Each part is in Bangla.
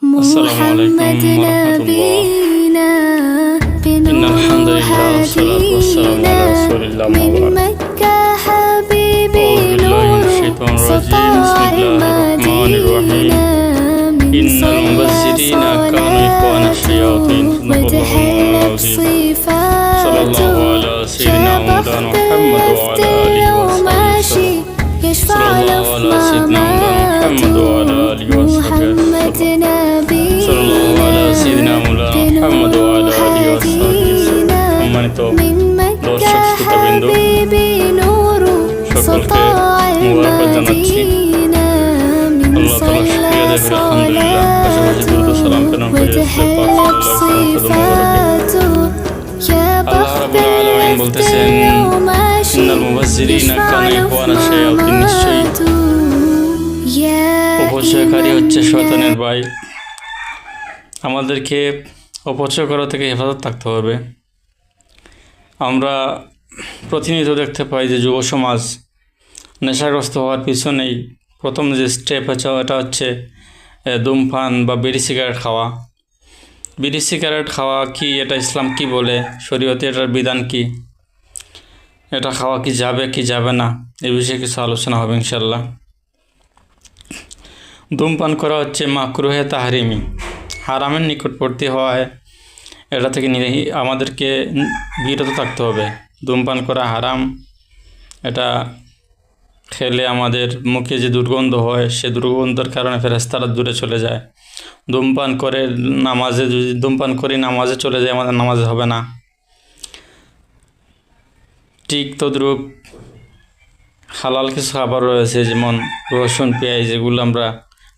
السلام عليكم ورحمة الله. إن الحمد لله والصلاة والسلام على رسول الله ما بعد. أعوذ بالله من الشيطان الرجيم. بسم الله الرحمن الرحيم. إن المبذرين كانوا إخوان الشياطين. صدق الله العظيم. صلى الله على سيدنا مولانا محمد وعلى آله وصحبه. صلى الله على سيدنا مولانا محمد وعلى آله وصحبه. صلى الله على سيدنا مولانا محمد وعلى آله وصحبه. সম্মানিত দর্শক শ্রোতাবৃন্দ, সকলকে মুবারক জানাচ্ছি। আল্লাহ তাআলা শুকরিয়া দেব, আলহামদুলিল্লাহ। পাশাপাশি দরুদ ও সালাম প্রেরণ করে আল্লাহ রাব্বুল আলামিন বলতেছেন, ইন্নাল মুবাজ্জিরিনা কানু ইখওয়ানা শায়াতিন। নিশ্চয়ই অপচয়কারী হচ্ছে শয়তানের ভাই। আমাদেরকে অপচয় করা থেকে হেফাজত থাকতে হবে। আমরা প্রতিনিয়ত দেখতে পাই যে যুব সমাজ নেশাগ্রস্ত হওয়ার পিছনেই প্রথম যে স্টেপ হচ্ছে এটা হচ্ছে ধূমপান বা বিড়ি সিগারেট খাওয়া। বিড়ি সিগারেট খাওয়া কি, এটা ইসলাম কি বলে, শরীয়তে এটার বিধান কি, এটা খাওয়া কি যাবে কি যাবে না, এই বিষয়ে কিছু আলোচনা হবে ইনশাল্লাহ। ধূমপান করা হচ্ছে মাকরুহে তাহরিমি, হারামের নিকটবর্তী হওয়ায় এটা থেকে আমাদেরকে বিরত থাকতে হবে। ধূমপান করা হারাম। এটা খেলে আমাদের মুখে যে দুর্গন্ধ হয়, সে দুর্গন্ধের কারণে ফেরেশতারা দূরে চলে যায়। ধূমপান করে যদি ধূমপান করি নামাজে চলে যায়, আমাদের নামাজ হবে না। ঠিক তদ্রূপ হালাল কিছু খাবার রয়েছে, যেমন রসুন পেঁয়াজ, যেগুলো আমরা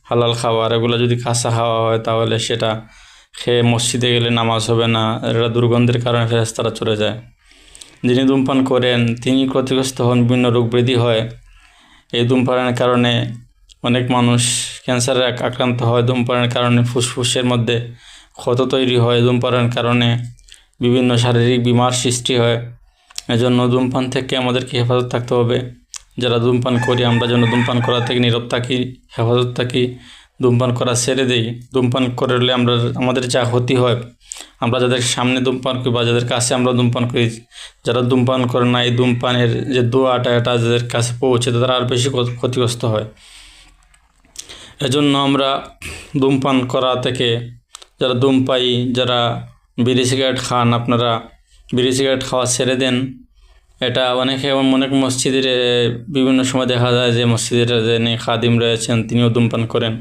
হালাল খাবার, এগুলো যদি কাঁচা খাওয়া হয় তাহলে সেটা খেয়ে মসজিদে গেলে নামাজ হবে না। এটা দুর্গন্ধের কারণে ফেরেশতারা চলে যায়। যিনি ধূমপান করেন তিনি ক্ষতিগ্রস্ত হন, বিভিন্ন রোগ বৃদ্ধি হয়। এই ধূমপানের কারণে অনেক মানুষ ক্যান্সারে আক্রান্ত হয়। ধূমপানের কারণে ফুসফুসের মধ্যে ক্ষত তৈরি হয়। ধূমপানের কারণে বিভিন্ন শারীরিক বিমার সৃষ্টি হয়। এজন্য ধূমপান থেকে আমাদেরকে হেফাজত থাকতে হবে। যারা ধূমপান করি আমরা যেন ধূমপান করা থেকে নীরব থাকি, হেফাজত থাকি, ধূমপান করা ছেড়ে দিই। ধূমপান করলে আমাদের যা ক্ষতি হয়, আমরা যাদের সামনে ধূমপান করি বা যাদের কাছে আমরা ধূমপান করি, যারা ধূমপান করে না, এই ধূমপানের যে দোয়াটা এটা যাদের কাছে পৌঁছে তারা আর বেশি ক্ষতিগ্রস্ত হয়। এজন্য আমরা ধূমপান করা থেকে, যারা ধূমপাই, যারা বিড়ি সিগারেট খান, আপনারা বিড়ি সিগারেট খাওয়া ছেড়ে দেন। এটা অনেক মসজিদের বিভিন্ন সময় দেখা যায় যে মসজিদের যে খাদিম রয়েছেন তিনিও ধূমপান করেন।